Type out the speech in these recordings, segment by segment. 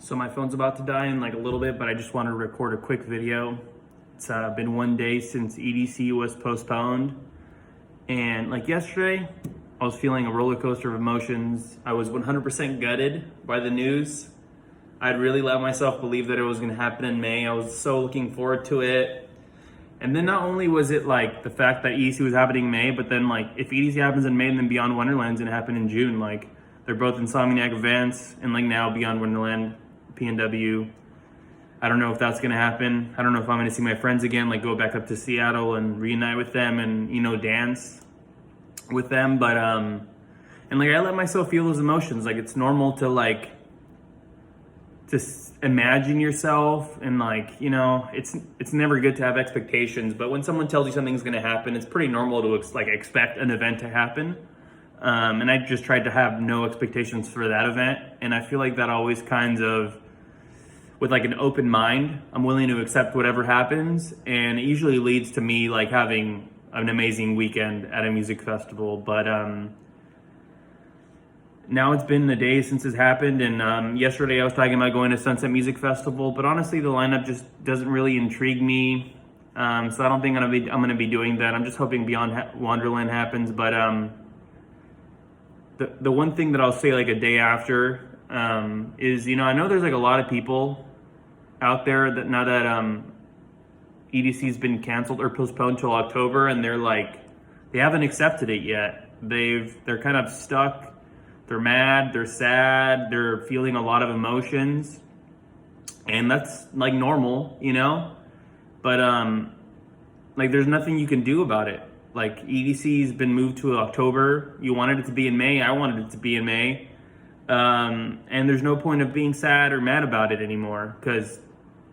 So my phone's about to die in like a little bit, but I just want to record a quick video. It's been 1 day since EDC was postponed. And like yesterday, I was feeling a roller coaster of emotions. I was 100% gutted by the news. I'd really let myself believe that it was going to happen in May. I was so looking forward to it. And then not only was it like the fact that EDC was happening in May, but then like if EDC happens in May, then Beyond Wonderland's going to happen in June. Like they're both Insomniac events, and like now Beyond Wonderland, PNW. I don't know if that's going to happen. I don't know if I'm going to see my friends again, like go back up to Seattle and reunite with them and, you know, dance with them. But, and like I let myself feel those emotions. Like it's normal to like, just imagine yourself, and like, you know, it's never good to have expectations, but when someone tells you something's going to happen, it's pretty normal to expect an event to happen. And I just tried to have no expectations for that event. And I feel like that always kind of, with like an open mind, I'm willing to accept whatever happens. And it usually leads to me like having an amazing weekend at a music festival. But now it's been a day since this happened. And yesterday I was talking about going to Sunset Music Festival, but honestly the lineup just doesn't really intrigue me. So I don't think I'm gonna be doing that. I'm just hoping Beyond Wonderland happens. But the one thing that I'll say like a day after is, you know, I know there's like a lot of people out there that now that EDC's been canceled or postponed till October, and they're like, they haven't accepted it yet. They're kind of stuck. They're mad, they're sad, they're feeling a lot of emotions, and that's like normal, you know? But like there's nothing you can do about it. Like EDC's been moved to October. You wanted it to be in May, I wanted it to be in May. And there's no point of being sad or mad about it anymore, because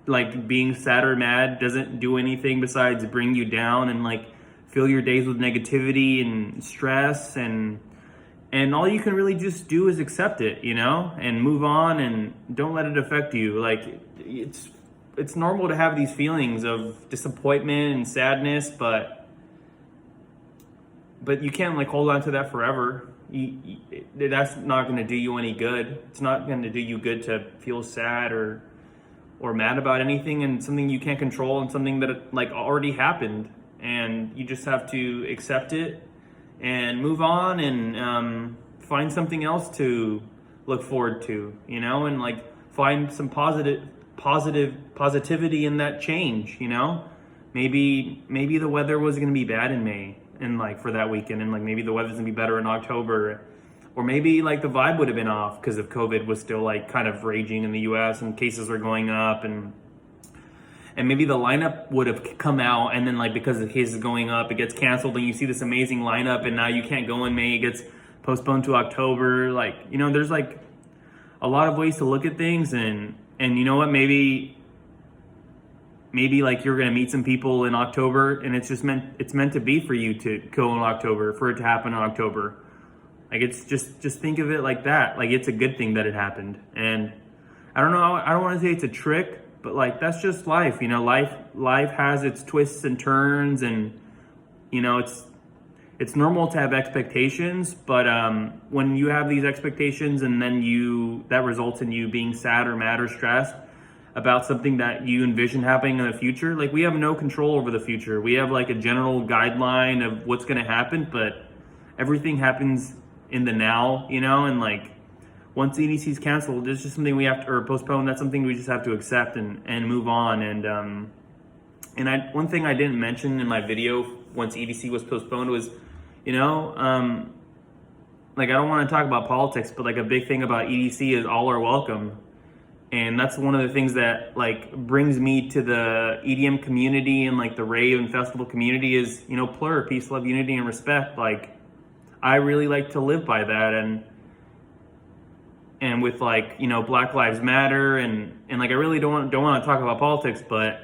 like being sad or mad doesn't do anything besides bring you down and like fill your days with negativity and stress, and all you can really just do is accept it, you know, and move on, and don't let it affect you. Like it's normal to have these feelings of disappointment and sadness, but you can't like hold on to that forever. That's not going to do you any good. It's not going to do you good to feel sad or mad about anything, and something you can't control, and something that like already happened, and you just have to accept it and move on, and find something else to look forward to, you know, and like find some positivity in that change, you know. Maybe the weather was going to be bad in May and like for that weekend, and like maybe the weather's going to be better in October, or maybe like the vibe would have been off because of COVID was still like kind of raging in the US and cases were going up, and maybe the lineup would have come out, and then like because the cases going up, it gets canceled, and you see this amazing lineup, and now you can't go in May, it gets postponed to October. Like, you know, there's like a lot of ways to look at things, and you know what, maybe like you're gonna meet some people in October, and it's meant to be for you to go in October, for it to happen in October. Like it's just think of it like that. Like it's a good thing that it happened. And I don't know, I don't want to say it's a trick, but like that's just life, you know. Life has its twists and turns, and you know, it's normal to have expectations, but when you have these expectations and then that results in you being sad or mad or stressed about something that you envision happening in the future, like we have no control over the future. We have like a general guideline of what's going to happen, but everything happens in the now, you know. And like once EDC is canceled, it's just something we have to, or postponed, that's something we just have to accept and move on. And one thing I didn't mention in my video once EDC was postponed was, you know, like I don't want to talk about politics, but like a big thing about EDC is all are welcome. And that's one of the things that like brings me to the EDM community and like the rave and festival community is, you know, plur, peace, love, unity, and respect. Like I really like to live by that, and with like, you know, Black Lives Matter, and like I really don't want to talk about politics, but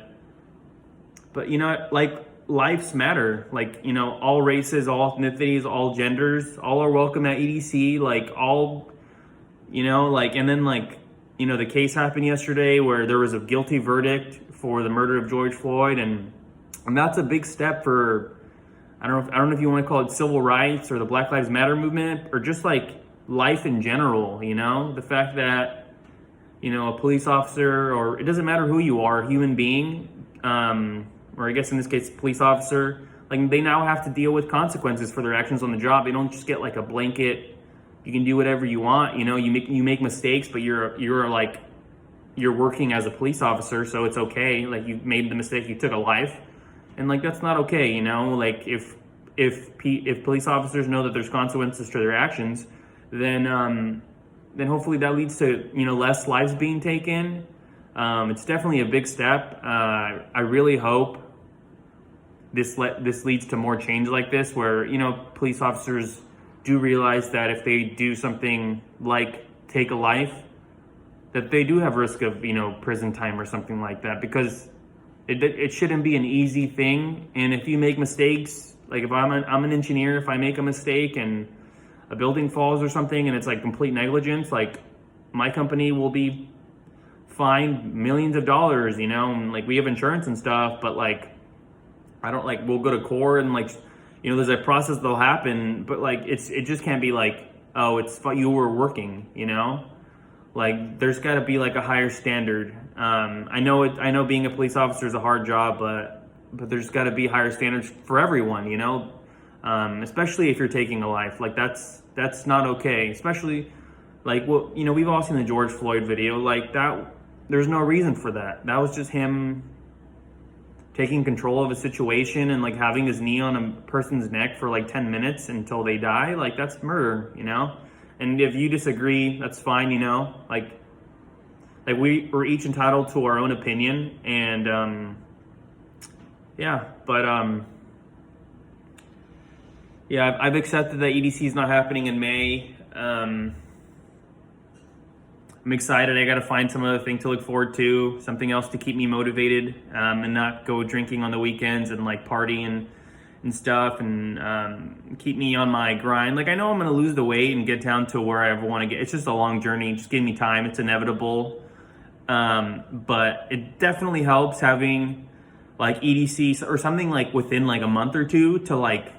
you know, like lives matter. Like, you know, all races, all ethnicities, all genders, all are welcome at EDC. Like all, you know, like, and then like, you know, the case happened yesterday where there was a guilty verdict for the murder of George Floyd, and that's a big step for, I don't know if you want to call it civil rights or the Black Lives Matter movement, or just like life in general, you know? The fact that a police officer, or it doesn't matter who you are, human being, or I guess in this case, police officer, like they now have to deal with consequences for their actions on the job. They don't just get like a blanket, you can do whatever you want, you make mistakes, but you're working as a police officer, so it's okay. Like you made the mistake, you took a life, and like that's not okay. Like if police officers know that there's consequences to their actions, then hopefully that leads to less lives being taken. It's definitely a big step. I really hope this leads to more change like this, where police officers do realize that if they do something like take a life, that they do have risk of prison time or something like that, because it shouldn't be an easy thing. And if you make mistakes, like if I'm an engineer, if I make a mistake and a building falls or something and it's like complete negligence, like my company will be fined millions of dollars, and like we have insurance and stuff, but like I don't like, we'll go to court and like there's a process that'll happen, but like it just can't be like, oh, it's you were working, like there's got to be like a higher standard. I know being a police officer is a hard job, but there's got to be higher standards for everyone, especially if you're taking a life. Like that's not okay, especially like we've all seen the George Floyd video, like that. There's no reason for that. That was just him taking control of a situation and like having his knee on a person's neck for like 10 minutes until they die. Like that's murder, and if you disagree, that's fine, like we're each entitled to our own opinion. And I've accepted that EDC is not happening in May. I'm excited. I got to find some other thing to look forward to, something else to keep me motivated, and not go drinking on the weekends and like party and stuff, and keep me on my grind. Like I know I'm going to lose the weight and get down to where I ever want to get. It's just a long journey. Just give me time. It's inevitable. But it definitely helps having like EDC or something like within like a month or two to like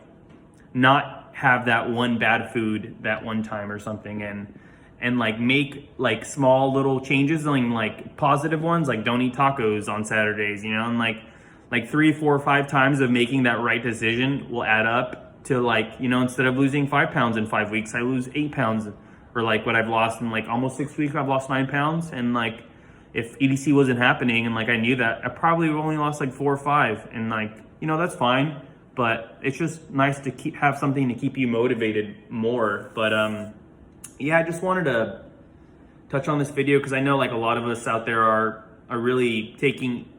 not have that one bad food that one time or something, and like make like small little changes, and like positive ones, like don't eat tacos on Saturdays, and like 3, 4, 5 times of making that right decision will add up to like, instead of losing 5 pounds in 5 weeks, I lose 8 pounds, or like what I've lost in like almost 6 weeks, I've lost 9 pounds. And like, if EDC wasn't happening and like I knew that, I probably only lost like 4 or 5, and like, that's fine. But it's just nice to have something to keep you motivated more. But I just wanted to touch on this video because I know like a lot of us out there are really taking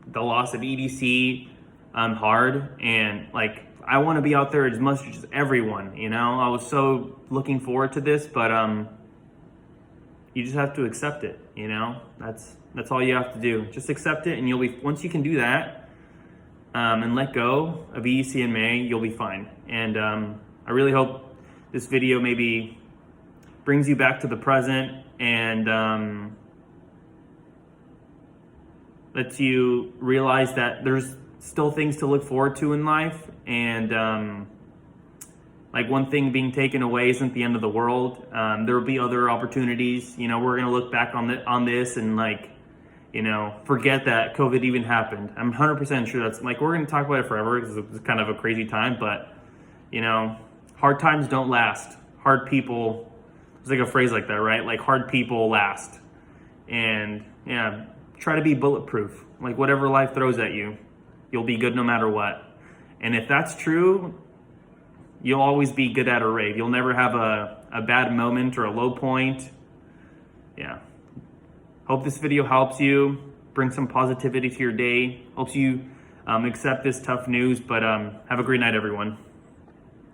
the loss of EDC hard, and like I want to be out there as much as everyone. I was so looking forward to this, but you just have to accept it. That's all you have to do. Just accept it, and you'll be, once you can do that and let go of EDC in May, you'll be fine. And I really hope this video maybe brings you back to the present and lets you realize that there's still things to look forward to in life, and like one thing being taken away isn't the end of the world. There will be other opportunities. We're gonna look back on this and like, forget that COVID even happened. I'm 100% sure that's like, we're gonna talk about it forever because it's kind of a crazy time, but hard times don't last. Hard people, there's like a phrase like that, right? Like hard people last. And try to be bulletproof. Like whatever life throws at you, you'll be good no matter what. And if that's true, you'll always be good at a rave. You'll never have a bad moment or a low point. Hope this video helps you, bring some positivity to your day, helps you accept this tough news. But have a great night, everyone.